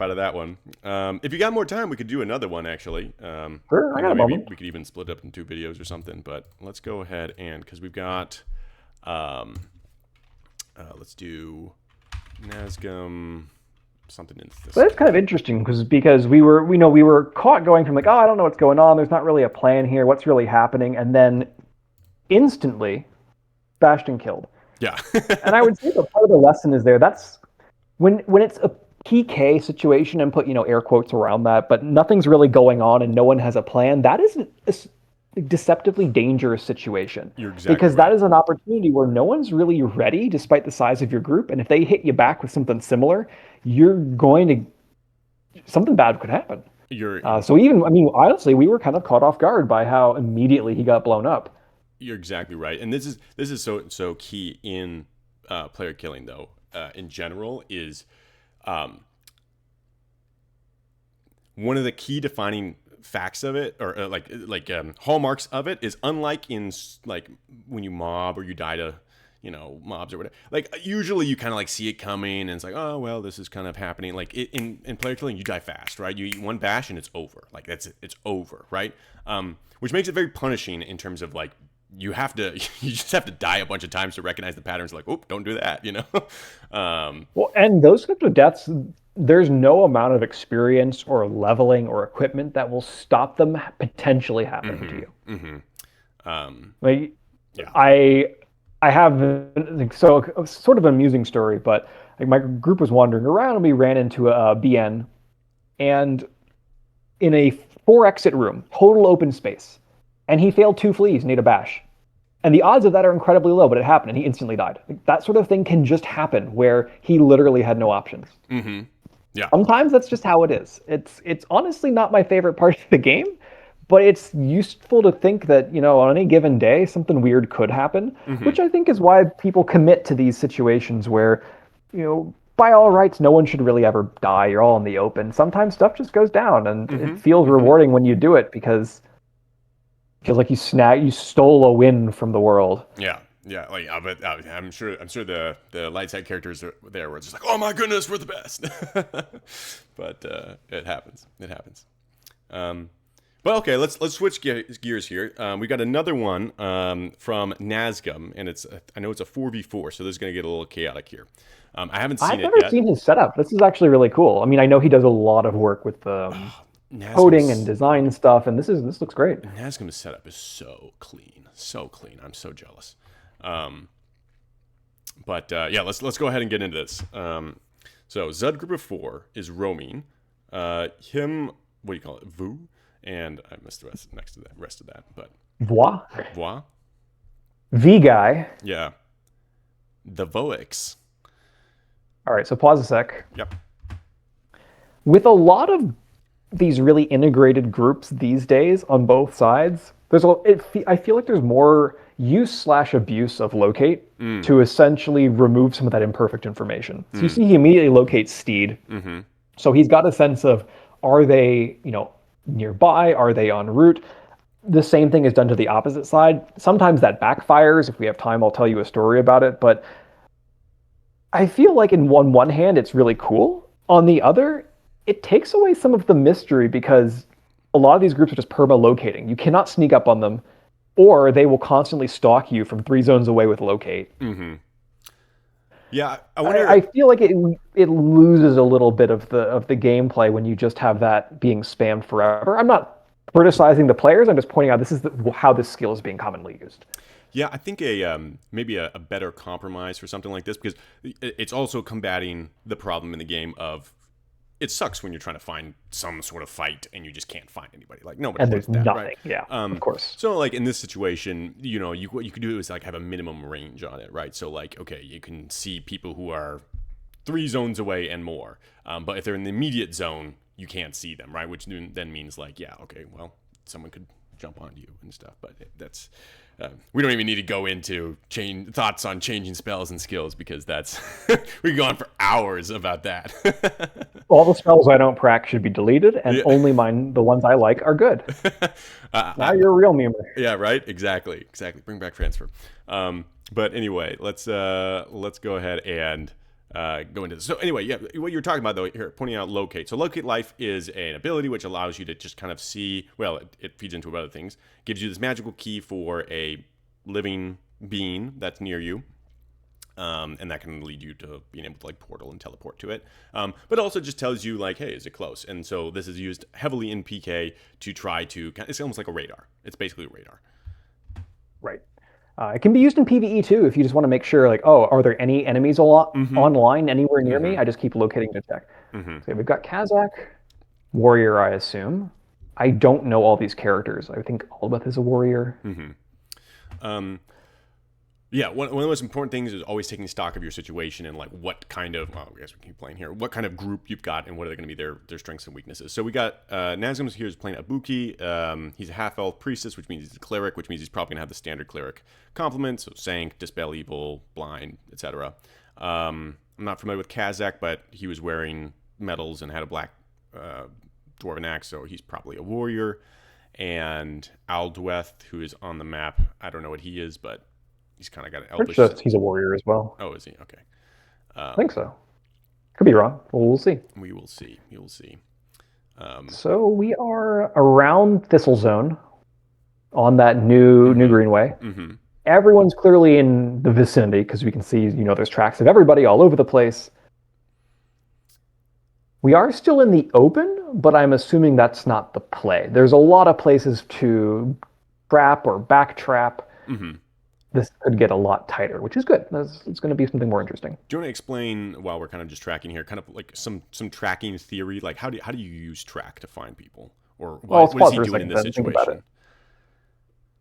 out of that one. If you got more time, we could do another one actually. Sure, I got a Maybe moment. we could even split up in two videos or something. But let's go ahead and because we've got, um, let's do Nazgum something in So Thistle. that's kind of interesting because we were caught going from like, oh, I don't know what's going on. There's not really a plan here. What's really happening? And then instantly, Bastion killed. Yeah. And I would say that part of the lesson is there. That's when it's a PK situation and put air quotes around that, but nothing's really going on and no one has a plan. That is a deceptively dangerous situation You're exactly because that right. is an opportunity where no one's really ready, despite the size of your group. And if they hit you back with something similar, you're going to something bad could happen. You're So even, I mean, honestly, we were kind of caught off guard by how immediately he got blown up. you're exactly right, and this is so key in player killing though. In general, is um, one of the key defining facts of it, or hallmarks of it, is unlike in like when you mob or you die to mobs or whatever. Like usually you kind of like see it coming and it's like, oh well, this is kind of happening. Like in player killing, you die fast, right? You eat one bash and it's over. Like that's it. It's over, right? Which makes it very punishing in terms of like you have to you just have to die a bunch of times to recognize the patterns. Like, oh, don't do that, Well, and those types of deaths, there's no amount of experience or leveling or equipment that will stop them potentially happening to Mm-hmm. you. Mm-hmm. Like Yeah. I I have sort of an amusing story, but like my group was wandering around and we ran into a BN and in a four exit room, total open space, and he failed two fleas and ate a bash. And the odds of that are incredibly low, but it happened and he instantly died. Like, that sort of thing can just happen where he literally had no options. Mm-hmm. Yeah. Sometimes that's just how it is. It's honestly not my favorite part of the game, but it's useful to think that, on any given day something weird could happen, Mm-hmm. which I think is why people commit to these situations where, by all rights no one should really ever die. You're all in the open. Sometimes stuff just goes down and it Mm-hmm. feels Mm-hmm. rewarding when you do it because it feels like you stole a win from the world. Yeah. Yeah, like but I'm sure the light side characters are there where it's just like, oh my goodness, we're the best. But it happens. It happens. Um, but okay, let's switch gears here. We got another one from Nazgum, and I know it's a 4v4, so this is gonna get a little chaotic here. I haven't seen I've it never yet. seen his setup. This is actually really cool. I mean, I know he does a lot of work with coding and Nazgum's design stuff, and this looks great. Nazgum's setup is so clean, so clean. I'm so jealous. Um, but yeah, let's go ahead and get into this. So Zud group of four is roaming. Him, what do you call it? Vu, and I missed the rest of that, but Voix. Voix. V guy. Yeah, the Voix. All right, so pause a sec. Yep. With a lot of these really integrated groups these days on both sides, I feel like there's more use/abuse of locate to essentially remove some of that imperfect information. So you see he immediately locates Steed. Mm-hmm. So he's got a sense of, are they, nearby? Are they en route? The same thing is done to the opposite side. Sometimes that backfires. If we have time, I'll tell you a story about it. But I feel like on one hand, it's really cool. On the other, it takes away some of the mystery because a lot of these groups are just perma-locating. You cannot sneak up on them, or they will constantly stalk you from 3 zones away with locate. Mm-hmm. Yeah, I wonder. I feel like it loses a little bit of the gameplay when you just have that being spammed forever. I'm not criticizing the players. I'm just pointing out this is how this skill is being commonly used. Yeah, I think maybe a better compromise for something like this because it's also combating the problem in the game of it sucks when you're trying to find some sort of fight and you just can't find anybody. Like nobody And wants there's that, nothing. right? Yeah, of course. So like in this situation, what you could do is like have a minimum range on it, right? So like okay, you can see people who are 3 zones away and more, but if they're in the immediate zone, you can't see them, right? Which then means like yeah, okay, well someone could jump onto you and stuff, but that's. We don't even need to go into thoughts on changing spells and skills because that's we could go on for hours about that. All the spells I don't prac should be deleted, and Yeah. only the ones I like, are good. Now you're a real memer. Yeah, right. Exactly. Bring back transfer. But anyway, let's go ahead and go into this. So anyway, yeah, what you're talking about though here, pointing out locate. So locate life is an ability which allows you to just kind of see. Well, it feeds into other things. Gives you this magical key for a living being that's near you. And that can lead you to being able to like portal and teleport to it. But also just tells you like, hey, is it close? And so this is used heavily in PK to try to. It's almost like a radar. It's basically a radar. Right. It can be used in PvE too if you just want to make sure, like, oh, are there any enemies online anywhere near me? I just keep locating to check. So we've got Kazakh, warrior, I assume. I don't know all these characters. I think Albeth is a warrior. Yeah, one of the most important things is always taking stock of your situation and like what kind of, well, I guess we can keep playing here, what kind of group you've got and what are going to be their strengths and weaknesses. So we got Nazgûl here is playing Ibuki. He's a half-elf priestess, which means he's a cleric, which means he's probably going to have the standard cleric complements, so Sank, Dispel Evil, Blind, etc. I'm not familiar with Kazakh, but he was wearing medals and had a black dwarven axe, so he's probably a warrior. And Aldweth, who is on the map, I don't know what he is, but he's kind of got an elvish. He's a warrior as well. Oh, is he? Okay. I think so. Could be wrong. Well, we'll see. We will see. You will see. So we are around Thistle Zone on that new Greenway. Everyone's clearly in the vicinity because we can see, there's tracks of everybody all over the place. We are still in the open, but I'm assuming that's not the play. There's a lot of places to trap or backtrap. This could get a lot tighter, which is good. It's going to be something more interesting. Do you want to explain, while we're kind of just tracking here, kind of like some tracking theory? Like how do you use track to find people, or what is he doing in this situation?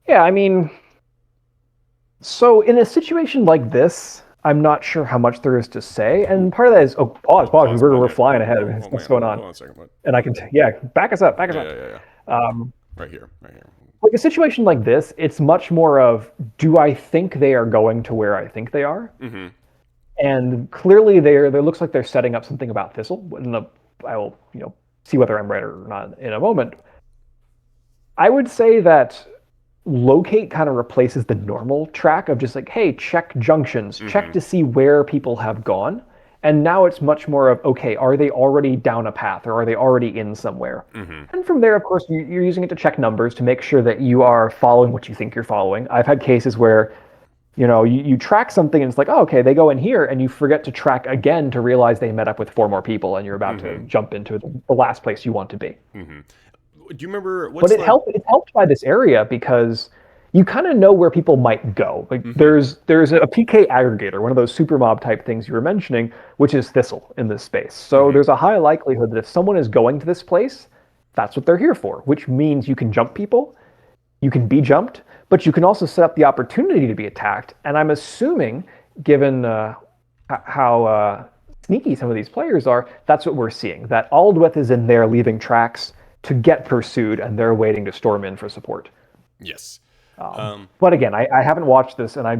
Yeah, I mean, so in a situation like this, I'm not sure how much there is to say, and part of that is pause. We're flying ahead. What's going on? Hold on a second. What? And I can back us up. Yeah. Right here. Like a situation like this, it's much more of, do I think they are going to where I think they are? And clearly there looks like they're setting up something about Thistle. I will see whether I'm right or not in a moment. I would say that locate kind of replaces the normal track of just like, hey, check junctions, check to see where people have gone. And now it's much more of, okay, are they already down a path or are they already in somewhere? And from there, of course, you're using it to check numbers to make sure that you are following what you think you're following. I've had cases where, you track something and it's like, oh, okay, they go in here, and you forget to track again to realize they met up with 4 more people and you're about to jump into the last place you want to be. Do you remember It's helped by this area because you kind of know where people might go. Like there's a PK aggregator, one of those super mob type things you were mentioning, which is Thistle in this space. So there's a high likelihood that if someone is going to this place, that's what they're here for, which means you can jump people, you can be jumped, but you can also set up the opportunity to be attacked. And I'm assuming, given how sneaky some of these players are, that's what we're seeing. That Aldweth is in there leaving tracks to get pursued, and they're waiting to storm in for support. Yes. But again, I haven't watched this, and I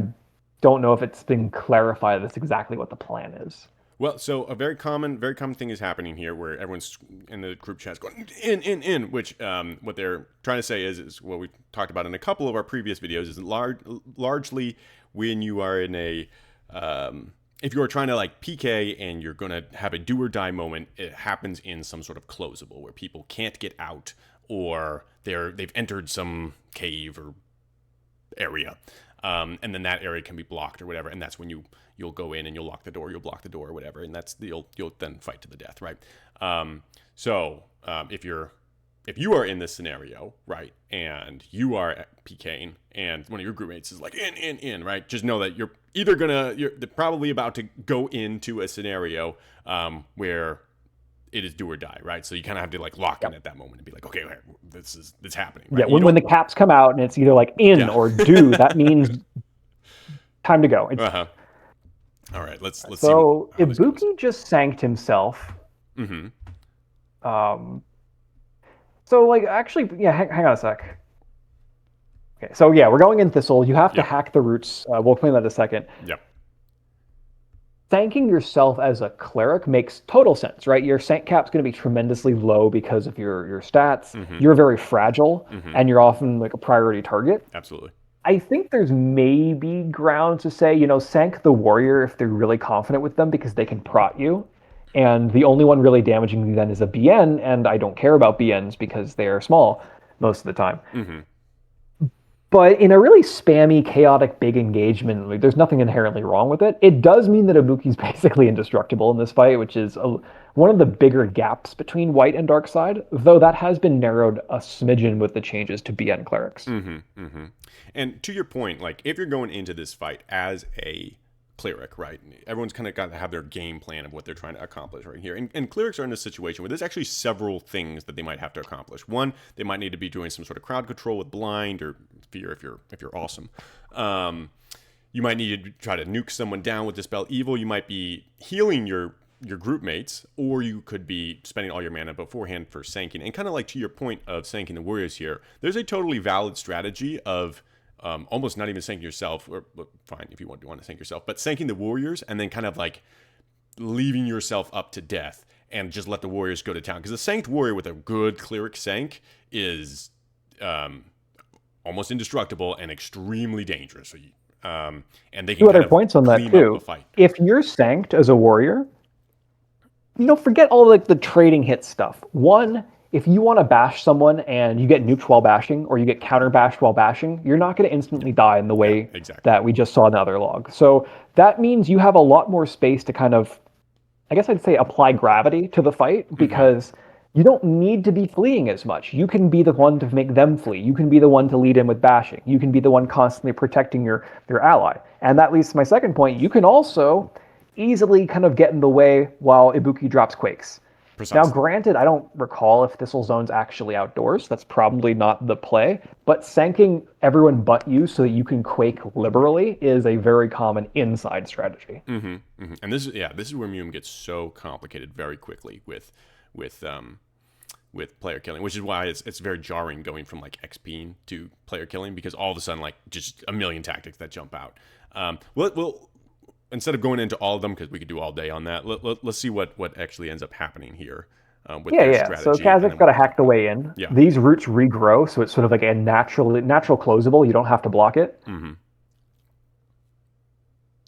don't know if it's been clarified that's exactly what the plan is. Well, so a very common thing is happening here, where everyone's in the group chat's going in, which what they're trying to say is what we talked about in a couple of our previous videos, is largely when you are in a if you are trying to like PK and you're going to have a do or die moment, it happens in some sort of closable where people can't get out, or they've entered some cave or area, and then that area can be blocked or whatever, and that's when you'll go in and you'll lock the door, you'll block the door or whatever, and that's you'll then fight to the death, right? If you are in this scenario, right, and you are PKing, and one of your group mates is like in, right, just know that you're probably about to go into a scenario where it is do or die, right? So you kind of have to like lock in at that moment and be like, okay, this is happening. Right? Yeah, when the caps come out and it's either like in or do, that means time to go. All right, let's see. So Ibuki just sanked himself. So like actually, yeah, hang on a sec. Okay, so yeah, we're going in Thistle. You have to hack the roots. We'll explain that in a second. Yep. Thanking yourself as a cleric makes total sense, right? Your sank cap's going to be tremendously low because of your stats. You're very fragile, and you're often like a priority target. Absolutely. I think there's maybe grounds to say, sank the warrior if they're really confident with them because they can prot you. And the only one really damaging you then is a BN, and I don't care about BNs because they're small most of the time. Mm-hmm. But in a really spammy, chaotic, big engagement, like, there's nothing inherently wrong with it. It does mean that Ibuki's basically indestructible in this fight, which is one of the bigger gaps between white and dark side, though that has been narrowed a smidgen with the changes to BN clerics. Mm-hmm. Mm-hmm. And to your point, like if you're going into this fight as a cleric, right? Everyone's kind of got to have their game plan of what they're trying to accomplish right here. And clerics are in a situation where there's actually several things that they might have to accomplish. One, they might need to be doing some sort of crowd control with blind or fear if you're awesome. You might need to try to nuke someone down with Dispel Evil. You might be healing your group mates, or you could be spending all your mana beforehand for sanking. And kind of like to your point of sanking the warriors here, there's a totally valid strategy of almost not even sanking yourself, or fine if you want to sank yourself, but sanking the warriors and then kind of like leaving yourself up to death and just let the warriors go to town. Because a sanked warrior with a good cleric sank is almost indestructible and extremely dangerous. So and they can Two other points on that too. If you're sanked as a warrior, forget all like the trading hit stuff. One, if you want to bash someone and you get nuked while bashing, or you get counter bashed while bashing, you're not going to instantly die in the way that we just saw in the other log. So that means you have a lot more space to kind of, I guess I'd say, apply gravity to the fight, because you don't need to be fleeing as much. You can be the one to make them flee. You can be the one to lead in with bashing. You can be the one constantly protecting your ally. And that leads to my second point. You can also easily kind of get in the way while Ibuki drops Quakes. Precisely. Now, granted, I don't recall if Thistle Zone's actually outdoors. That's probably not the play. But sanking everyone but you so that you can Quake liberally is a very common inside strategy. Mm-hmm, mm-hmm. And this is where MUME gets so complicated very quickly with player killing, which is why it's very jarring going from like XPing to player killing, because all of a sudden like just a million tactics that jump out. We'll instead of going into all of them, because we could do all day on that, let's see what actually ends up happening here with their strategy. So Kazak's got to hack the way in. Yeah. These roots regrow, so it's sort of like a natural closable. You don't have to block it. Mm-hmm.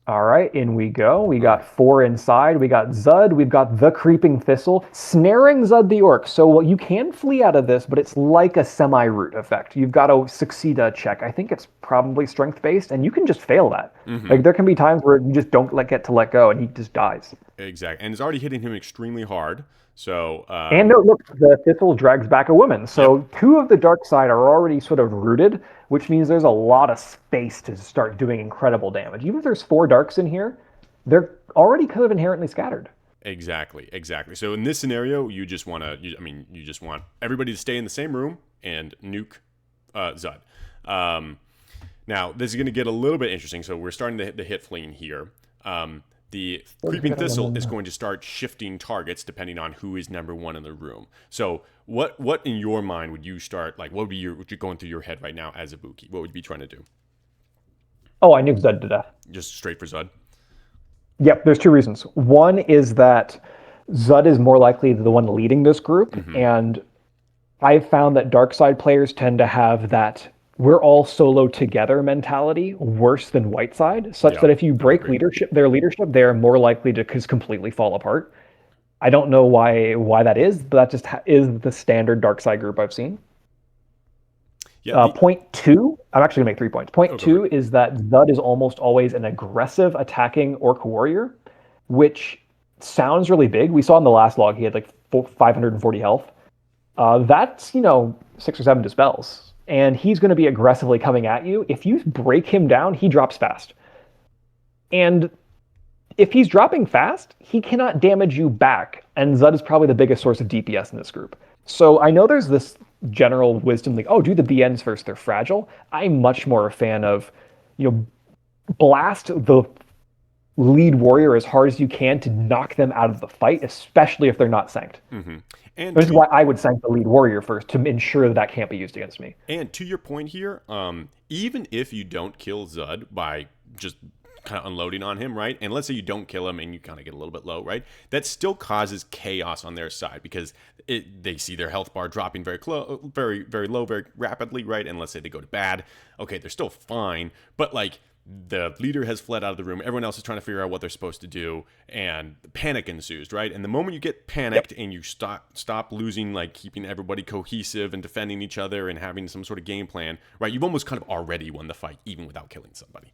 All right, in we go. We got 4 inside. We got Zud. We've got the Creeping Thistle, snaring Zud the Orc. So you can flee out of this, but it's like a semi-root effect. You've got to succeed a check. I think it's probably strength-based, and you can just fail that. Mm-hmm. Like there can be times where you just don't get to let go, and he just dies. Exactly, and it's already hitting him extremely hard. So and look, the Thistle drags back a woman. So 2 of the dark side are already sort of rooted, which means there's a lot of space to start doing incredible damage. Even if there's 4 darks in here, they're already kind of inherently scattered. Exactly. So in this scenario, you just want everybody to stay in the same room and nuke Zud. Now this is going to get a little bit interesting. So we're starting to hit fleeing here. The Creeping Thistle is going to start shifting targets depending on who is number 1 in the room. So what in your mind would you start, like what would you going through your head right now as Ibuki? What would you be trying to do? Oh, I nuke Zud to death. Just straight for Zud? Yep, there's 2 reasons. One is that Zud is more likely the one leading this group, and I've found that dark side players tend to have that we're all solo together mentality worse than white side, such that if you break their leadership, they're more likely to just completely fall apart. I don't know why that is, but that just is the standard dark side group I've seen. Yeah, point 2, I'm actually going to make 3 points. Point 2 is that Zud is almost always an aggressive attacking orc warrior, which sounds really big. We saw in the last log he had like 540 health. That's 6 or 7 dispels. And he's going to be aggressively coming at you. If you break him down, he drops fast. And if he's dropping fast, he cannot damage you back. And Zud is probably the biggest source of DPS in this group. So I know there's this general wisdom like, do the BNs first, they're fragile. I'm much more a fan of, blast the lead warrior as hard as you can to knock them out of the fight, especially if they're not sanked. Mm-hmm. And this is why I would sank the lead warrior first, to ensure that can't be used against me. And to your point here, even if you don't kill Zud by just kind of unloading on him, right? And let's say you don't kill him and you kind of get a little bit low, right? That still causes chaos on their side because they see their health bar dropping very very low, very rapidly, right? And let's say they go to bad, okay, they're still fine, but like the leader has fled out of the room, everyone else is trying to figure out what they're supposed to do, and panic ensues, right? And the moment you get panicked and you stop losing, like keeping everybody cohesive and defending each other and having some sort of game plan, right? You've almost kind of already won the fight, even without killing somebody.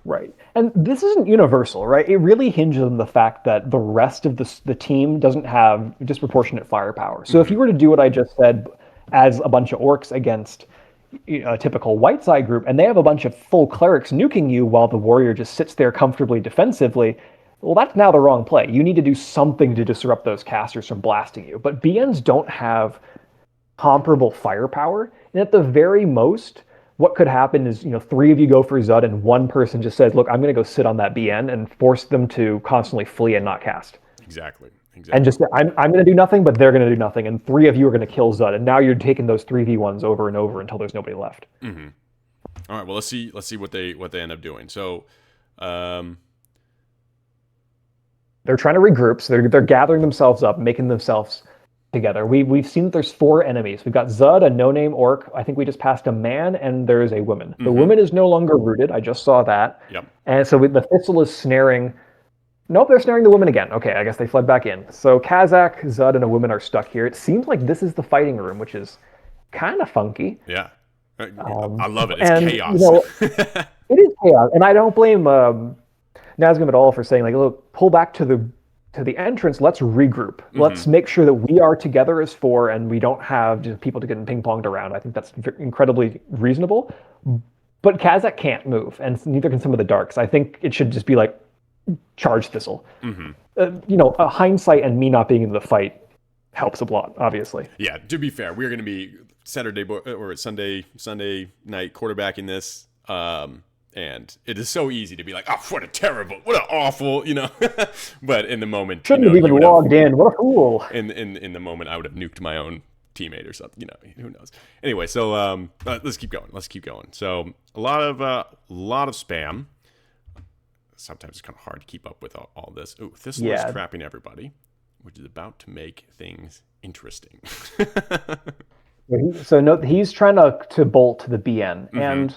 Right. And this isn't universal, right? It really hinges on the fact that the rest of the team doesn't have disproportionate firepower. So if you were to do what I just said as a bunch of orcs against a typical white side group, and they have a bunch of full clerics nuking you while the warrior just sits there comfortably defensively, well, that's now the wrong play. You need to do something to disrupt those casters from blasting you. But BNs don't have comparable firepower, and at the very most, what could happen is, three of you go for Zud, and one person just says, look, I'm going to go sit on that BN and force them to constantly flee and not cast. Exactly. And just, I'm going to do nothing, but they're going to do nothing, and three of you are going to kill Zud, and now you're taking those 3v1s over and over until there's nobody left. Mm-hmm. All right, well, let's see what they end up doing. So, they're trying to regroup, so they're gathering themselves up, making themselves together. We've seen that there's 4 enemies. We've got Zud, a no-name orc. I think we just passed a man, and there is a woman. The woman is no longer rooted. I just saw that. Yep. And so the Thistle is snaring. Nope, they're snaring the woman again. Okay, I guess they fled back in. So Kazakh, Zud, and a woman are stuck here. It seems like this is the fighting room, which is kind of funky. Yeah. I love it. It's chaos. It is chaos. And I don't blame Nazgûl at all for saying, like, look, pull back to the entrance. Let's regroup. Let's make sure that we are together as 4 and we don't have just people to get ping-ponged around. I think that's incredibly reasonable. But Kazakh can't move, and neither can some of the Darks. I think it should just be like, charge Thistle. A hindsight and me not being in the fight helps a lot, obviously. Yeah, to be fair, we're going to be Sunday night quarterbacking this, and it is so easy to be like, oh, what an awful, but in the moment, shouldn't have even logged in. What a fool! In the moment, I would have nuked my own teammate or something. Who knows? Anyway, so let's keep going. So a lot of spam. Sometimes it's kind of hard to keep up with all this. Oh, Thistle is trapping everybody, which is about to make things interesting. He's trying to bolt to the BN, and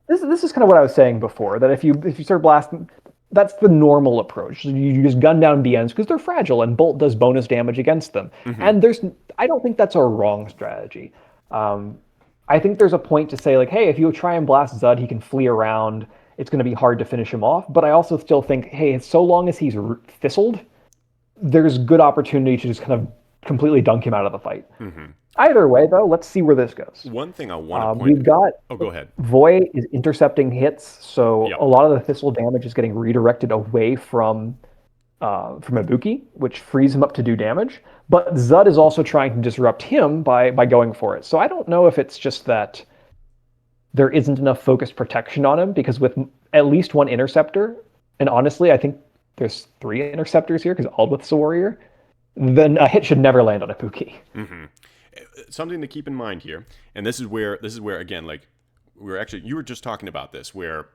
this is kind of what I was saying before. That if you start blasting, that's the normal approach. You just gun down BNs because they're fragile, and bolt does bonus damage against them. And I don't think that's a wrong strategy. I think there's a point to say, like, hey, if you try and blast Zud, he can flee around. It's going to be hard to finish him off. But I also still think, hey, so long as he's thistled, there's good opportunity to just kind of completely dunk him out of the fight. Either way, though, let's see where this goes. One thing I want to point we've got. Oh, go ahead. Voy is intercepting hits, so a lot of the Thistle damage is getting redirected away from Ibuki, which frees him up to do damage. But Zud is also trying to disrupt him by going for it. So I don't know if it's just that there isn't enough focused protection on him, because with at least 1 interceptor, and honestly, I think there's 3 interceptors here because Aldwith's a warrior, then a hit should never land on Ibuki. Something to keep in mind here, and this is where again, like you were just talking about this, where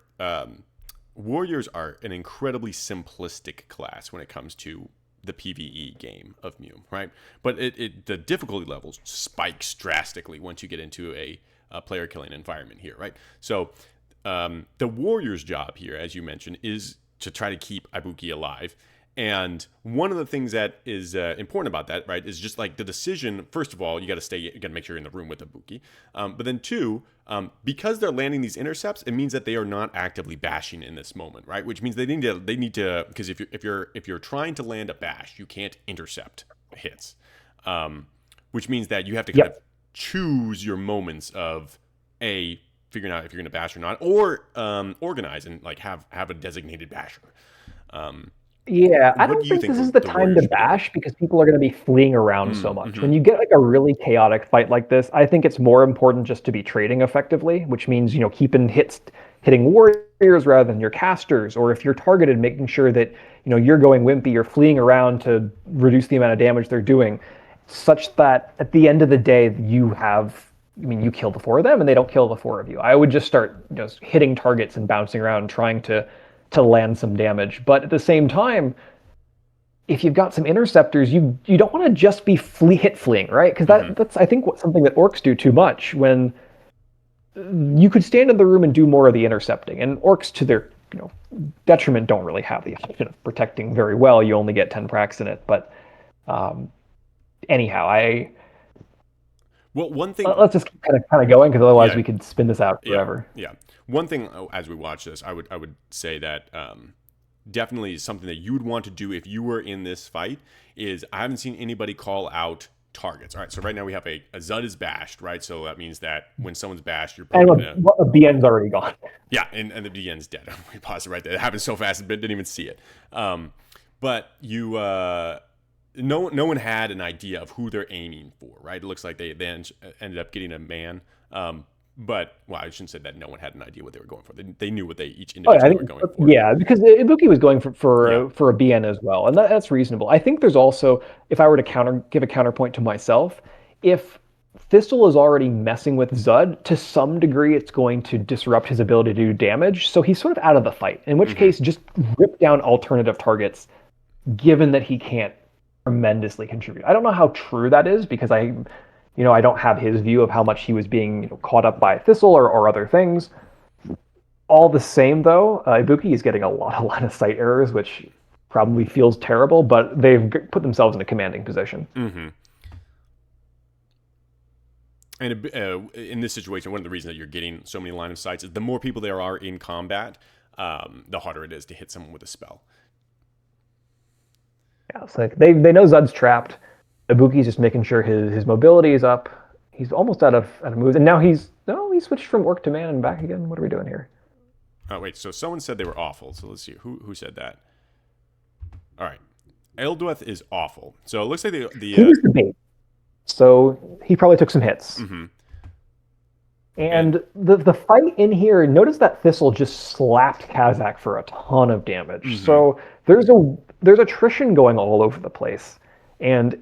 warriors are an incredibly simplistic class when it comes to the PvE game of MUME, right? But the difficulty levels spikes drastically once you get into a player killing environment here, right? So the warrior's job here, as you mentioned, is to try to keep Ibuki alive. And one of the things that is important about that, right, is just like the decision. First of all, you got to make sure you're in the room with Ibuki. But then 2, because they're landing these intercepts, it means that they are not actively bashing in this moment, right? Which means they need to, because if you're trying to land a bash, you can't intercept hits. Which means that you have to kind of choose your moments of figuring out if you're going to bash or not, or organize and like have a designated basher. I don't think this is the time to bash because people are going to be fleeing around so much. When you get like a really chaotic fight like this, I think it's more important just to be trading effectively, which means, keeping hitting warriors rather than your casters, or if you're targeted, making sure that, you're going wimpy or fleeing around to reduce the amount of damage they're doing, such that at the end of the day, you kill the 4 of them and they don't kill the 4 of you. I would just start hitting targets and bouncing around, trying to to land some damage. But at the same time, if you've got some interceptors, you don't want to just be hit fleeing, right? Because that's I think something that orcs do too much. When you could stand in the room and do more of the intercepting, and orcs to their detriment don't really have the option of protecting very well. You only get 10 pracs in it, but anyhow, well, one thing. Let's just kind of going, because otherwise Yeah. we could spin this out forever. Yeah. One thing as we watch this, I would say that definitely something that you would want to do if you were in this fight is I haven't seen anybody call out targets. All right, so right now we have a Zud is bashed, right? So that means that when someone's bashed, you're probably And a BN's already gone. Yeah, and the BN's dead. We paused it right there. It happened so fast, didn't even see it. But you, no one had an idea of who they're aiming for, right? It looks like they then ended up getting a man. But I shouldn't say that no one had an idea what they were going for. They knew what they each individually were going for. Yeah, because Ibuki was going for a BN as well, and that's reasonable. I think there's also, if I were to give a counterpoint to myself, if Thistle is already messing with Zud, to some degree it's going to disrupt his ability to do damage, so he's sort of out of the fight, in which case just rip down alternative targets, given that he can't tremendously contribute. I don't know how true that is, because I don't have his view of how much he was being caught up by Thistle or other things. All the same, though, Ibuki is getting a lot of sight errors, which probably feels terrible, but they've put themselves in a commanding position. Mm-hmm. And in this situation, one of the reasons that you're getting so many line of sights is the more people there are in combat, the harder it is to hit someone with a spell. Yeah, it's like they know Zud's trapped. Ibuki's just making sure his mobility is up. He's almost out of moves, and now he switched from orc to man and back again. What are we doing here? Oh wait, so someone said they were awful. So let's see who said that. All right, Eldweth is awful. So it looks like he was the bait. So he probably took some hits. Mm-hmm. And the fight in here, notice that Thistle just slapped Kazakh for a ton of damage. Mm-hmm. So there's attrition going all over the place. And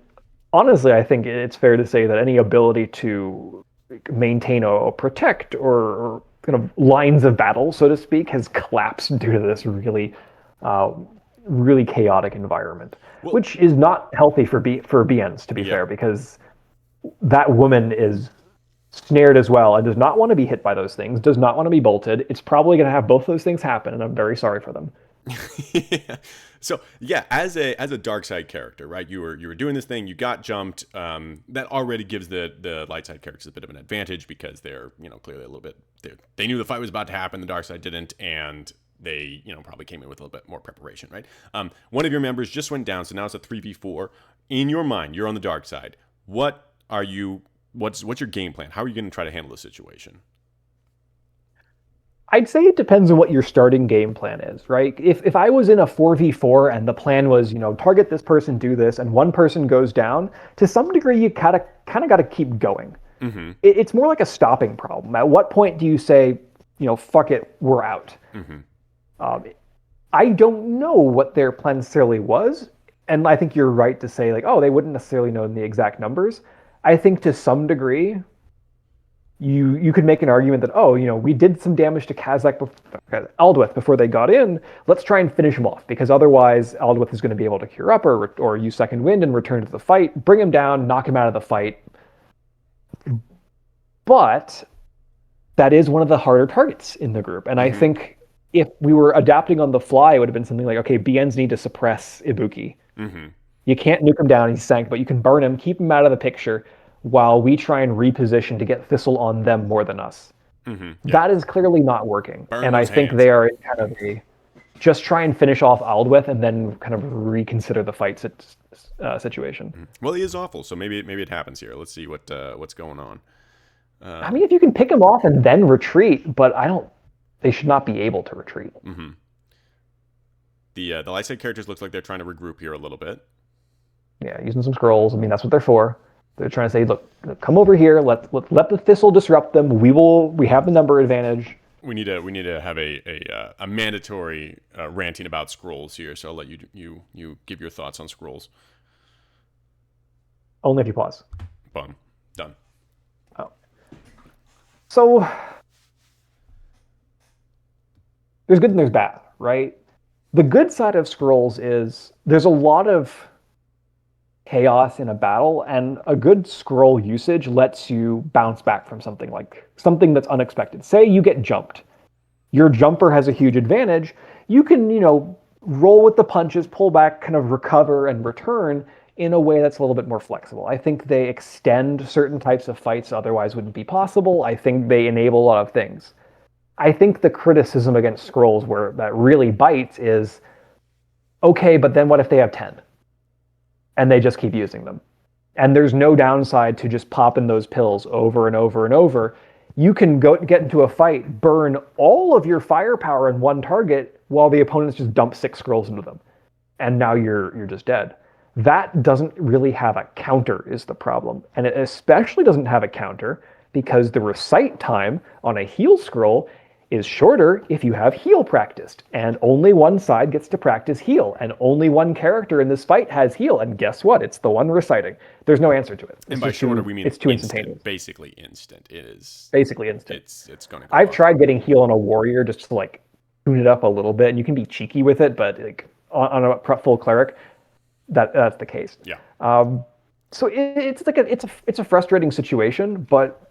honestly, I think it's fair to say that any ability to maintain a protect or kind of lines of battle, so to speak, has collapsed due to this really chaotic environment, which is not healthy for BNs, to be fair, because that woman is snared as well and does not want to be hit by those things, does not want to be bolted. It's probably going to have both those things happen, and I'm very sorry for them. Yeah. So as a dark side character, right? You were doing this thing, you got jumped. That already gives the light side characters a bit of an advantage because they're clearly a little bit. They knew the fight was about to happen. The dark side didn't, and they probably came in with a little bit more preparation, right? One of your members just went down, so now it's a 3v4. In your mind, you're on the dark side. What's your game plan? How are you going to try to handle the situation? I'd say it depends on what your starting game plan is, right? If I was in a 4v4 and the plan was, target this person, do this, and one person goes down, to some degree you kind of got to keep going. Mm-hmm. It's more like a stopping problem. At what point do you say, fuck it, we're out? Mm-hmm. I don't know what their plan necessarily was, and I think you're right to say, they wouldn't necessarily know the exact numbers. I think to some degree, you could make an argument that, we did some damage to Aldweth before they got in. Let's try and finish him off, because otherwise Aldweth is going to be able to cure up or use second wind and return to the fight, bring him down, knock him out of the fight. But that is one of the harder targets in the group. And I think if we were adapting on the fly, it would have been something like, okay, BNs need to suppress Ibuki. Mm-hmm. You can't nuke him down, he's sank, but you can burn him, keep him out of the picture, while we try and reposition to get Thistle on them more than us. Mm-hmm. Yeah. That is clearly not working. And I think they are in kind of just try and finish off Aldweth and then kind of reconsider the fight situation. Mm-hmm. Well, he is awful, so maybe it happens here. Let's see what's going on. I mean, if you can pick him off and then retreat, but they should not be able to retreat. Mm-hmm. The light side characters looks like they're trying to regroup here a little bit. Yeah, using some scrolls. I mean, that's what they're for. They're trying to say, look, come over here. Let the Thistle disrupt them. We have the number advantage. We need to have a mandatory ranting about scrolls here. So I'll let you give your thoughts on scrolls. Only if you pause. Boom. Done. Oh. So there's good and there's bad, right? The good side of scrolls is there's a lot of chaos in a battle, and a good scroll usage lets you bounce back from something that's unexpected. Say you get jumped. Your jumper has a huge advantage. You can, roll with the punches, pull back, kind of recover and return in a way that's a little bit more flexible. I think they extend certain types of fights otherwise wouldn't be possible. I think they enable a lot of things. I think the criticism against scrolls where that really bites is, okay, but then what if they have 10? And they just keep using them. And there's no downside to just popping those pills over and over and over. You can get into a fight, burn all of your firepower in one target while the opponents just dump 6 scrolls into them. And now you're just dead. That doesn't really have a counter is the problem. And it especially doesn't have a counter because the recite time on a heal scroll is shorter if you have heal practiced, and only one side gets to practice heal, and only one character in this fight has heal, and guess what? It's the one reciting. There's no answer to it. And by shorter, we mean it's too instant, instantaneous. Basically instant. It is basically instant. It's going to go I've tried getting heal on a warrior just to like tune it up a little bit, and you can be cheeky with it, but like on a full cleric, that's the case. Yeah. So it's a frustrating situation, but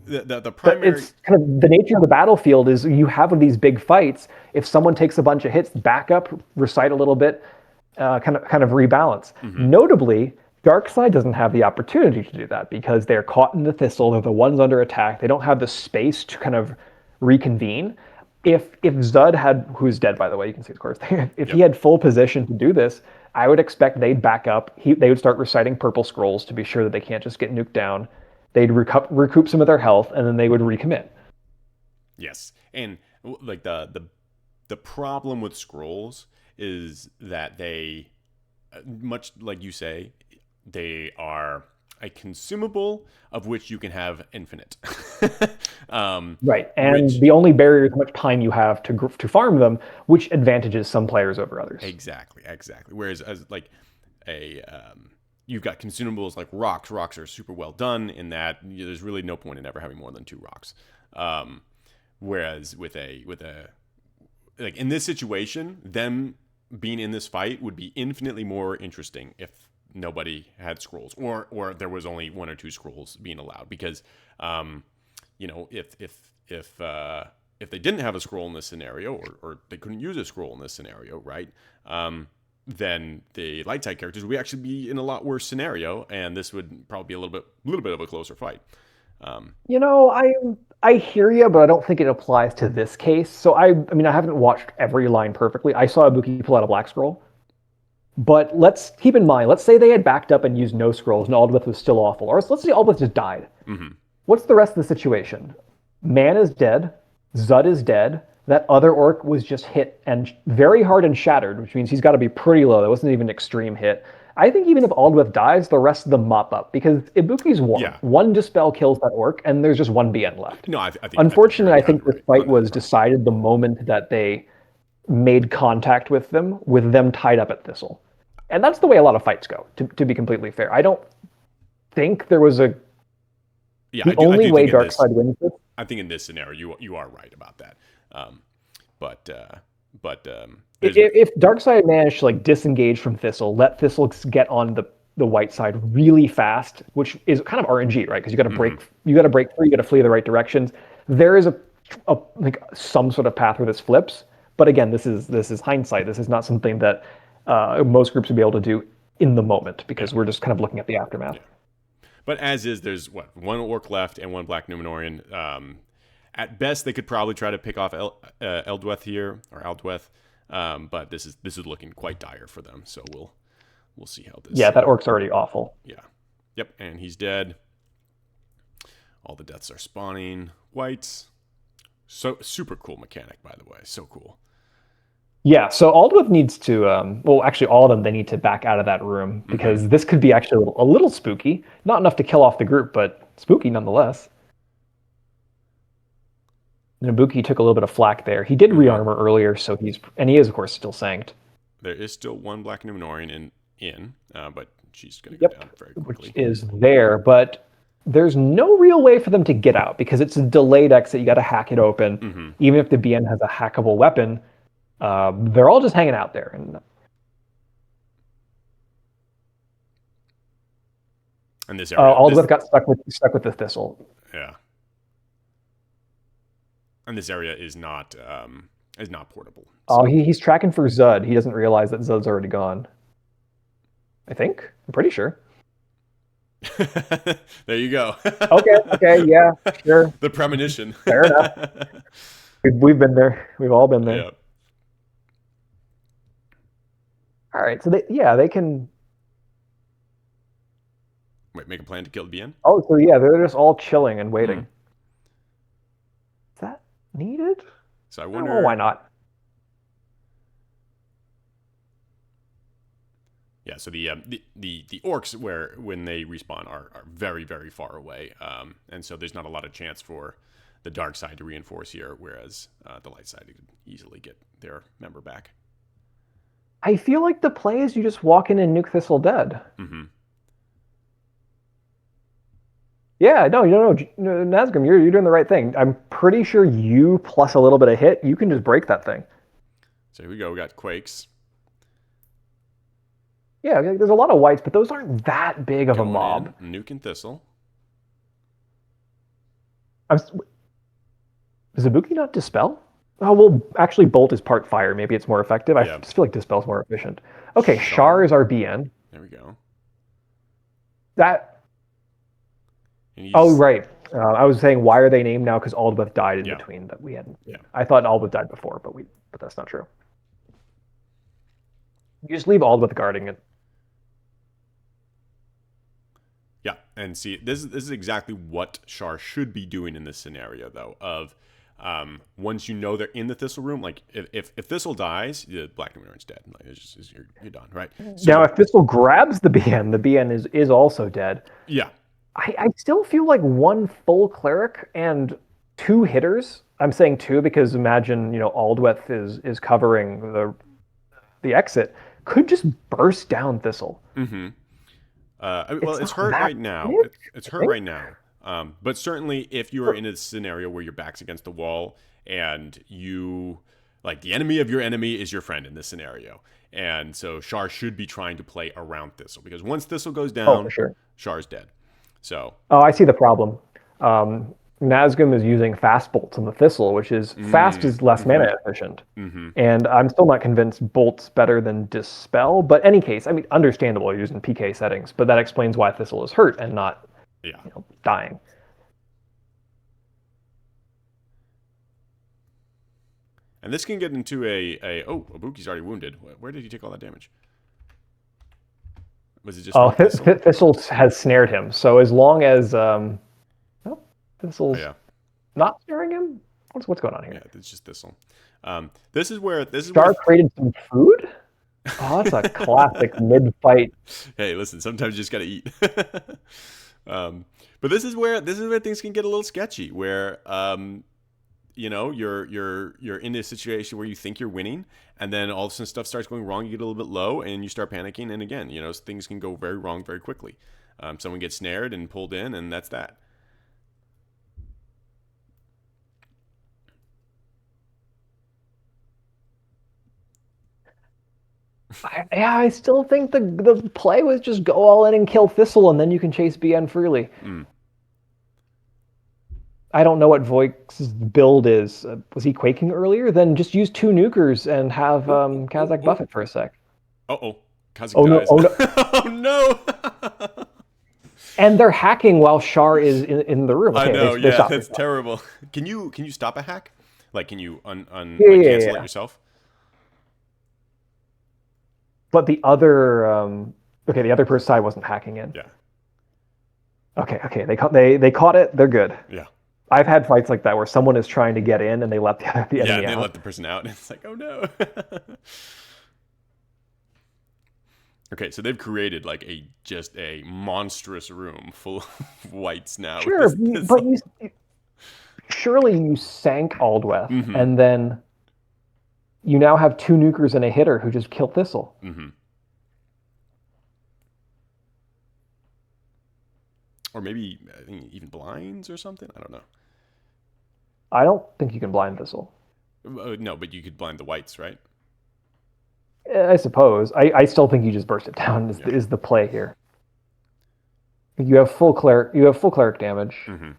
the primary... But it's kind of the nature of the battlefield is you have these big fights. If someone takes a bunch of hits, back up, recite a little bit, kind of rebalance. Mm-hmm. Notably, Darkside doesn't have the opportunity to do that because they're caught in the Thistle. They're the ones under attack. They don't have the space to kind of reconvene. If Zud had, who's dead by the way, you can see of course, if he had full position to do this, I would expect they'd back up. They would start reciting purple scrolls to be sure that they can't just get nuked down. They'd recoup some of their health, and then they would recommit. Yes, and like the problem with scrolls is that they, much like you say, they are a consumable of which you can have infinite. Right, and the only barrier is how much time you have to farm them, which advantages some players over others. Exactly. Whereas as like you've got consumables like rocks. Rocks are super well done in that there's really no point in ever having more than 2 rocks. Whereas with a like in this situation, them being in this fight would be infinitely more interesting if nobody had scrolls or there was only 1 or 2 scrolls being allowed because if they didn't have a scroll in this scenario or they couldn't use a scroll in this scenario, right? Then the light side characters would actually be in a lot worse scenario, and this would probably be a little bit of a closer fight. I hear you, but I don't think it applies to this case. So I haven't watched every line perfectly. I saw Ibuki pull out a black scroll, but let's keep in mind. Let's say they had backed up and used no scrolls, and Aldwith was still awful, or let's say Aldwith just died. Mm-hmm. What's the rest of the situation? Man is dead. Zud is dead. That other orc was just hit and very hard and shattered, which means he's got to be pretty low. That wasn't even an extreme hit. I think even if Aldwith dies, the rest of them mop up because Ibuki's one. Yeah. One Dispel kills that orc, and there's just one BN left. No, I think. Unfortunately, I think this fight was decided the moment that they made contact with them tied up at Thistle. And that's the way a lot of fights go, to be completely fair. I don't think there was a... Yeah, the only way Darkside wins this... I think in this scenario, you are right about that. If Darkside managed to like disengage from Thistle, let Thistle get on the white side really fast, which is kind of RNG, right? Because you got to break through, you got to flee the right directions. There is a like some sort of path where this flips, but again, this is hindsight. This is not something that most groups would be able to do in the moment because we're just kind of looking at the aftermath. Yeah. But as is, there's 1 orc left and 1 black Numenorian. At best, they could probably try to pick off Aldweth here or Aldweth, but this is looking quite dire for them. So we'll see how this. Yeah, that orc's already awful. Yeah, yep, and he's dead. All the deaths are spawning whites. So super cool mechanic, by the way. So cool. Yeah, so Aldweth needs to, actually all of them, they need to back out of that room because this could be actually a little spooky. Not enough to kill off the group, but spooky nonetheless. Ibuki took a little bit of flack there. He did rearmor earlier, so he is, of course, still sanked. There is still 1 black Numenorian but she's going to go down very quickly. Which is there, but there's no real way for them to get out because it's a delayed exit. You got to hack it open. Even if the BN has a hackable weapon, They're all just hanging out there, And this area, Aldwith got stuck with the Thistle. yeah, and this area is not portable. Oh, So he's tracking for Zud. He doesn't realize that Zud's already gone. I think. I'm pretty sure. there you go. Okay, yeah, sure. The premonition. Fair enough. We've been there. We've all been there. Yeah. All right, so they can. Wait, make a plan to kill the BN? Oh, so yeah, they're just all chilling and waiting. Mm. Is that needed? So I wonder. Oh, why not? Yeah, so the orcs when they respawn are very, very far away, and so there's not a lot of chance for the dark side to reinforce here, whereas the light side could easily get their member back. I feel like the play is you just walk in and nuke Thistle dead. Mm-hmm. Yeah, no, Nazgrim, you're doing the right thing. I'm pretty sure you plus a little bit of hit, you can just break that thing. So here we go. We got Quakes. Yeah, there's a lot of whites, but those aren't that big of a mob. Nuke and Thistle. Does Ibuki not dispel? Oh, well, actually, Bolt is part fire. Maybe it's more effective. I just feel like Dispel's more efficient. Okay, Shaukr is our BN. There we go. Oh, right. I was saying, why are they named now? Because Aldwith died in between that we hadn't. Yeah. I thought Aldwith died before, but that's not true. You just leave Aldwith guarding it. Yeah, and see, this is exactly what Shaukr should be doing in this scenario, though. Of once you know they're in the Thistle room, like if Thistle dies, the Black Dominion's dead. Like, you're done, right? So, now, if Thistle grabs the BN is also dead. Yeah. I still feel like one full cleric and 2 hitters. I'm saying 2 because imagine Aldwith is covering the exit, could just burst down Thistle. Mm-hmm. Well, it's hurt right now. It's hurt right now. But certainly, if you are in a scenario where your back's against the wall and you, like, the enemy of your enemy is your friend in this scenario, and so Shaukr should be trying to play around Thistle because once Thistle goes down, for sure. Shar's dead. So. Oh, I see the problem. Nazgûm is using fast bolts on the Thistle, which is fast is less mana efficient. Mm-hmm. And I'm still not convinced bolt's better than dispel. But any case, I mean, understandable using PK settings, but that explains why Thistle is hurt and not dying. And this can get into Ibuki's already wounded. Where did he take all that damage? Was it just? Oh, Thistle has snared him. So as long as Thistle's not snaring him, what's going on here? Yeah, it's just Thistle. This is where created some food. Oh, that's a classic mid-fight. Hey, listen, sometimes you just gotta eat. But this is where things can get a little sketchy. Where you're in a situation where you think you're winning, and then all of a sudden stuff starts going wrong. You get a little bit low, and you start panicking. And again, things can go very wrong very quickly. Someone gets snared and pulled in, and that's that. I still think the play was just go all in and kill Thistle, and then you can chase BN freely. I don't know what Voigt's build is. Was he quaking earlier? Then just use 2 nukers and have Kazakh buff it for a sec. Kazakh dies. No. Oh no! And they're hacking while Shaukr is in the room. Okay, I know, that's terrible. Can you stop a hack? Like, can you cancel it yourself? But the other, the other person side wasn't hacking in. Yeah. Okay, they caught it. They're good. Yeah. I've had fights like that where someone is trying to get in and they let the enemy out. Yeah, they let the person out, and it's like, oh no. Okay, so they've created like a monstrous room full of whites now. Sure, but surely you sank Aldwith, and then you now have 2 nukers and a hitter who just kill Thistle. Mm-hmm. Or maybe even blinds or something. I don't know. I don't think you can blind Thistle. No, but you could blind the whites, right? I suppose. I still think you just burst it down Yeah. is the play here. You have full cleric. You have full cleric damage. Mm-hmm.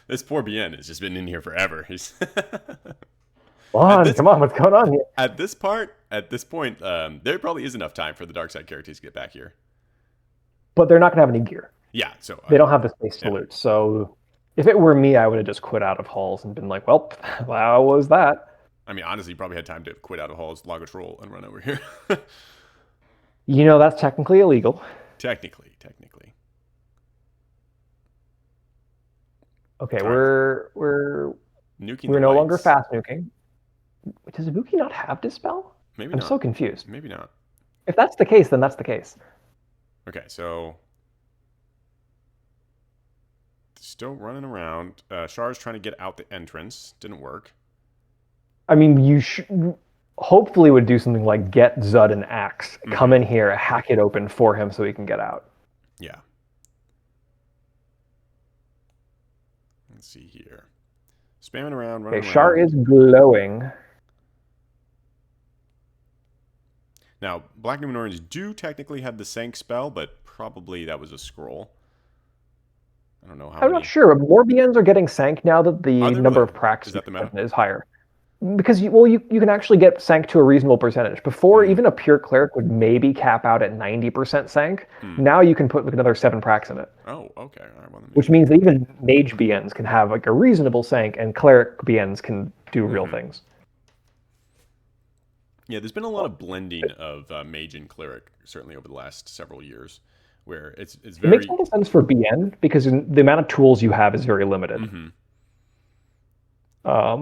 This poor BN has just been in here forever. He's Come on, what's going on here? at this point, there probably is enough time for the dark side characters to get back here. But they're not going to have any gear. Yeah, so They don't have the space to loot. So if it were me, I would have just quit out of halls and been like, well, how was that? I mean, honestly, you probably had time to quit out of halls, log a troll, and run over here. That's technically illegal. Technically. Okay, Time we're nuking. no longer fast nuking. Does Ibuki not have Dispel? Maybe I'm not. so confused. Maybe not. If that's the case, then that's the case. Okay, so still running around. Char's trying to get out the entrance. Didn't work. I mean, you hopefully would do something like get Zud an axe, come in here, hack it open for him so he can get out. Yeah. Let's see here. Spamming around, running around. Char is glowing. Now, Black Numenorians do technically have the Sank spell, but probably that was a scroll. I don't know how I'm not sure. More BNs are getting sank now that the number of pracs is higher. Because you can actually get sank to a reasonable percentage. Before, even a pure cleric would maybe cap out at 90% sank. Now you can put like another 7 pracs in it. Oh, okay. All right, well, which means that even mage BNs can have like a reasonable sank, and cleric BNs can do real things. Yeah, there's been a lot of blending of mage and cleric, certainly over the last several years, where it's very... It makes a lot of sense for BN, because the amount of tools you have is very limited. I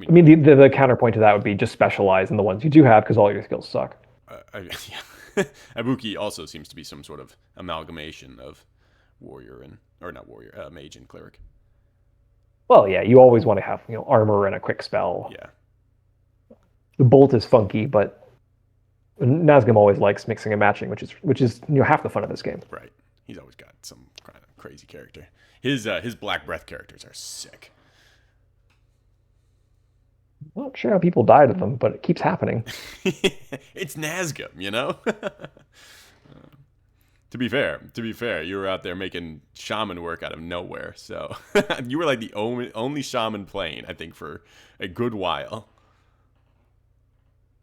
mean, the counterpoint to that would be just specialize in the ones you do have, because all your skills suck. Yeah. Ibuki also seems to be some sort of amalgamation of warrior mage and cleric. Well, yeah, you always want to have armor and a quick spell. Yeah. The bolt is funky, but Nazgûl always likes mixing and matching, which is half the fun of this game. Right. He's always got some kind of crazy character. His Black Breath characters are sick. I'm not sure how people die to them, but it keeps happening. It's Nazgûl, To be fair, you were out there making shaman work out of nowhere. So you were like the only shaman playing, I think, for a good while.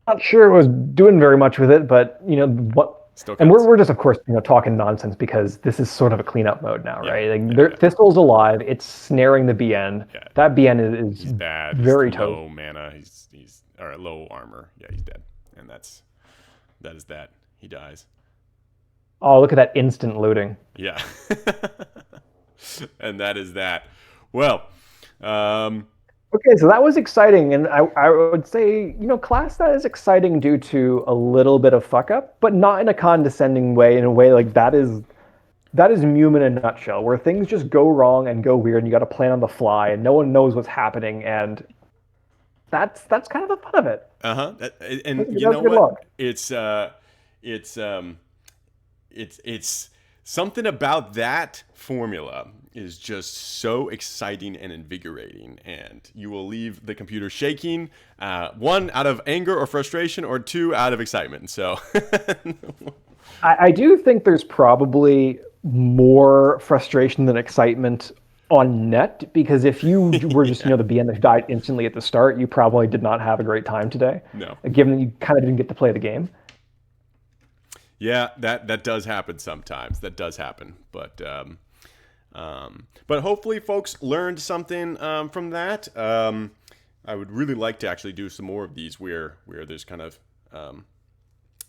Not sure it was doing very much with it, but what? And we're just, of course, talking nonsense because this is sort of a cleanup mode now, right? Like Thistle's alive, it's snaring the BN. Yeah. That BN is he's bad. Very low mana. He's or low armor. Yeah, he's dead, and that is that. He dies. Oh, look at that instant looting. Yeah, and that is that. Well. Okay, so that was exciting, and I would say, class that is exciting due to a little bit of fuck up, but not in a condescending way, in a way like that is MUME in a nutshell, where things just go wrong and go weird, and you got to plan on the fly, and no one knows what's happening, and that's kind of the fun of it. And you know what? It's something about that formula is just so exciting and invigorating, and you will leave the computer shaking, 1 out of anger or frustration, or 2 out of excitement. So I do think there's probably more frustration than excitement on net, because if you were just the BN that died instantly at the start, you probably did not have a great time today. No, given that you kind of didn't get to play the game. Yeah, that does happen sometimes. That does happen, but hopefully folks learned something from that. I would really like to actually do some more of these where there's kind of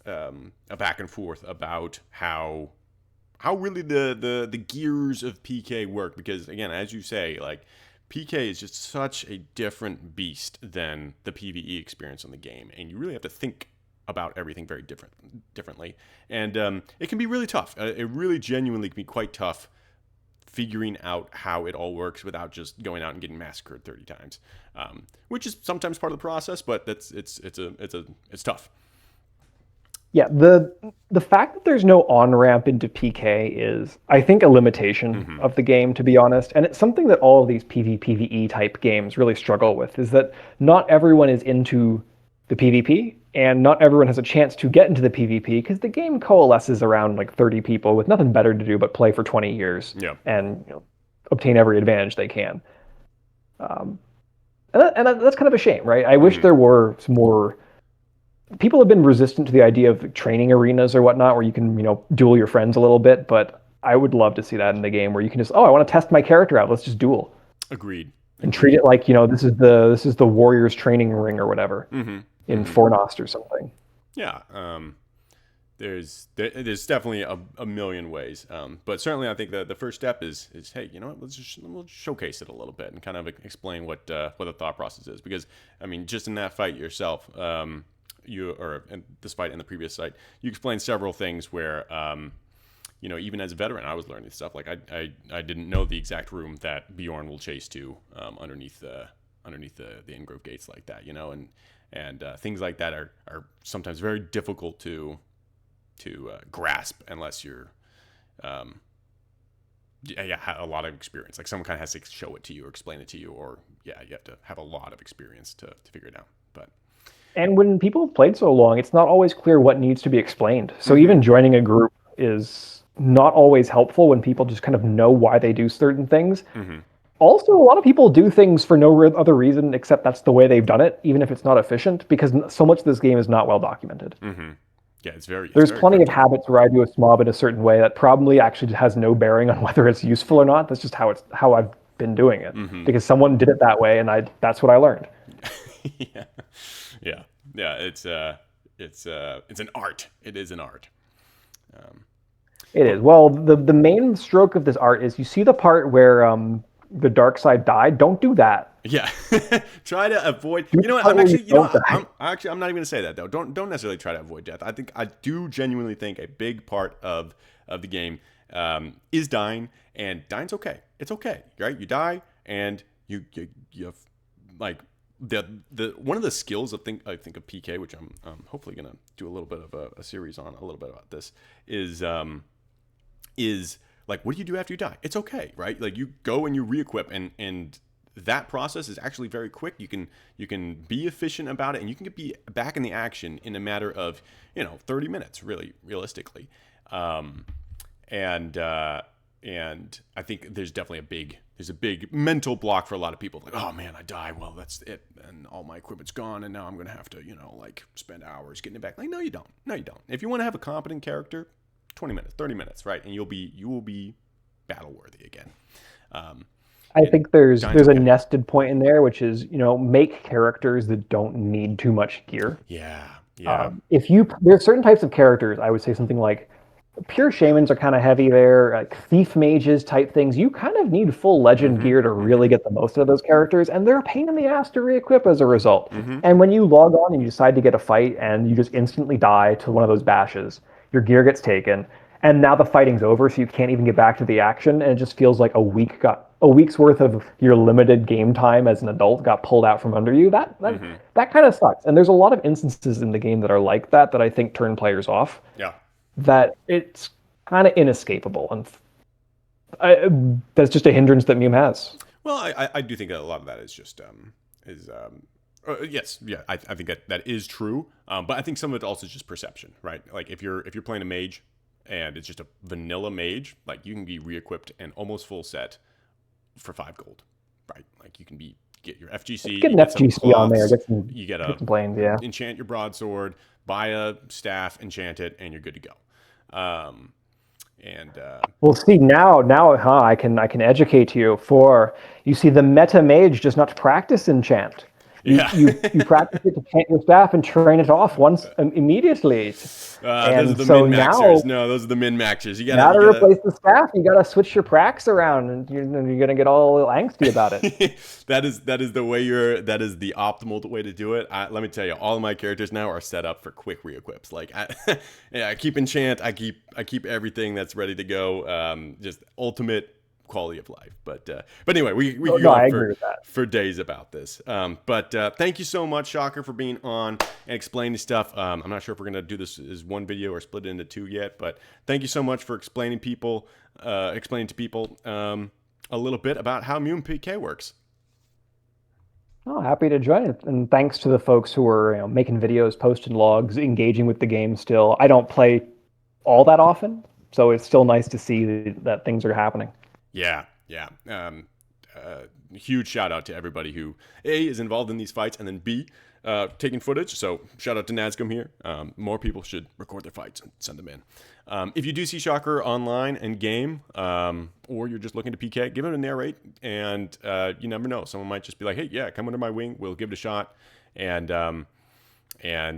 a back and forth about how really the gears of PK work, because again, as you say, like PK is just such a different beast than the PvE experience in the game, and you really have to think about everything very differently, and it can be really tough. It really genuinely can be quite tough figuring out how it all works without just going out and getting massacred 30 times, which is sometimes part of the process, but it's tough. Yeah, the the fact that there's no on ramp into PK is, I think, a limitation of the game, to be honest. And it's something that all of these PvPvE type games really struggle with, is that not everyone is into the PvP, and not everyone has a chance to get into the PvP because the game coalesces around like 30 people with nothing better to do but play for 20 years Yeah. and obtain every advantage they can. And that's kind of a shame, right? I wish there were some more. People have been resistant to the idea of training arenas or whatnot, where you can, duel your friends a little bit. But I would love to see that in the game, where you can just, I want to test my character out. Let's just duel. Agreed. And treat it like, this is the Warriors training ring or whatever in Fornost or something. Yeah. There's definitely a million ways. But certainly I think that the first step is hey, you know what? We'll showcase it a little bit and kind of explain what the thought process is. Because I mean, just in that fight yourself, in this fight in the previous site, you explained several things where, even as a veteran, I was learning stuff. Like I didn't know the exact room that Bjorn will chase to underneath the Ingrove gates like that, and things like that are sometimes very difficult to grasp unless you're have a lot of experience. Like someone kind of has to show it to you or explain it to you, or you have to have a lot of experience to figure it out. But and when people have played so long, it's not always clear what needs to be explained. So even joining a group is not always helpful when people just kind of know why they do certain things. Also, a lot of people do things for no other reason except that's the way they've done it, even if it's not efficient, because so much of this game is not well documented. Yeah, There's plenty of habits where I do a smob in a certain way that probably actually has no bearing on whether it's useful or not. That's just how I've been doing it, because someone did it that way, and that's what I learned. yeah. It's an art. It is an art. It is. Well, the main stroke of this art is you see the part where the dark side died. Don't do that. Yeah, try to avoid. You know what? I'm actually. I'm not even gonna say that though. Don't necessarily try to avoid death. I do genuinely think a big part of the game is dying, and dying's okay. It's okay, right? You die, and you have like the one of the skills I think of PK, which I'm hopefully gonna do a little bit of a series on a little bit about this, is like, what do you do after you die? It's okay, right? Like you go and you re-equip, and that process is actually very quick. You can be efficient about it, and you can be back in the action in a matter of 30 minutes, really realistically. And I think there's definitely a big mental block for a lot of people. Like, oh man, I die. Well, that's it, and all my equipment's gone, and now I'm gonna have to spend hours getting it back. Like, no, you don't. If you want to have a competent character, 20 minutes, 30 minutes, right, and you will be battle worthy again. I think there's a nested point in there, which is, make characters that don't need too much gear. Yeah. There's certain types of characters, I would say something like pure shamans are kind of heavy there, like thief mages type things. You kind of need full legend gear to really get the most of those characters, and they're a pain in the ass to re-equip as a result. And when you log on and you decide to get a fight and you just instantly die to one of those bashes, your gear gets taken, and now the fighting's over, so you can't even get back to the action, and it just feels like a week's worth of your limited game time as an adult got pulled out from under you. That kind of sucks. And there's a lot of instances in the game that are like that I think turn players off. Yeah. That it's kind of inescapable, and that's just a hindrance that MUME has. Well, I do think that a lot of that is just yes, yeah, I think that is true. But I think some of it also is just perception, right? Like if you're playing a mage and it's just a vanilla mage, like you can be re-equipped and almost full set for 5 gold, right? Like you can get your FGC, get an FGC on there, you get some planes, yeah. Enchant your broadsword, buy a staff, enchant it, and you're good to go. Well, see now, I can educate you. For you see, the meta mage does not practice enchant. You practice it to chant your staff and train it off once immediately. Those are the min-maxers. No, those are the min-maxers. You gotta replace the staff. You gotta switch your pracs around, and you're gonna get all angsty about it. that is the way that is the optimal way to do it. Let me tell you, all of my characters now are set up for quick re-equips. Like I keep enchant. I keep everything that's ready to go. Just ultimate quality of life. But anyway, we No, could no, go I on agree with that. for days about this. But thank you so much, Shaukr, for being on and explaining stuff. I'm not sure if we're gonna do this as one video or split it into two yet, but thank you so much for explaining to people a little bit about how MUME PK works. Oh, happy to join it. And thanks to the folks who are, making videos, posting logs, engaging with the game still. I don't play all that often, so it's still nice to see that things are happening. Yeah. Huge shout out to everybody who A, is involved in these fights, and then B, taking footage. So shout out to Nazgum here. More people should record their fights and send them in. If you do see Shaukr online and game, or you're just looking to PK, give him a narrate, and you never know. Someone might just be like, hey, yeah, come under my wing. We'll give it a shot. And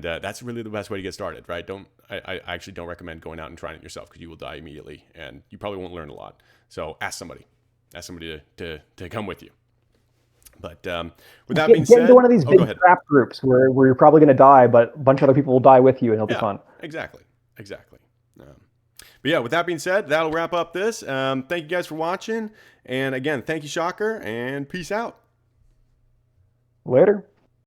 that's really the best way to get started, right? I actually don't recommend going out and trying it yourself, because you will die immediately, and you probably won't learn a lot. So ask somebody to come with you. But with that being Get said, into one of these go big ahead. craft groups where you're probably going to die, but a bunch of other people will die with you, and it'll be fun. Exactly. But yeah, with that being said, that'll wrap up this. Thank you guys for watching. And again, thank you, Shaukr, and peace out. Later.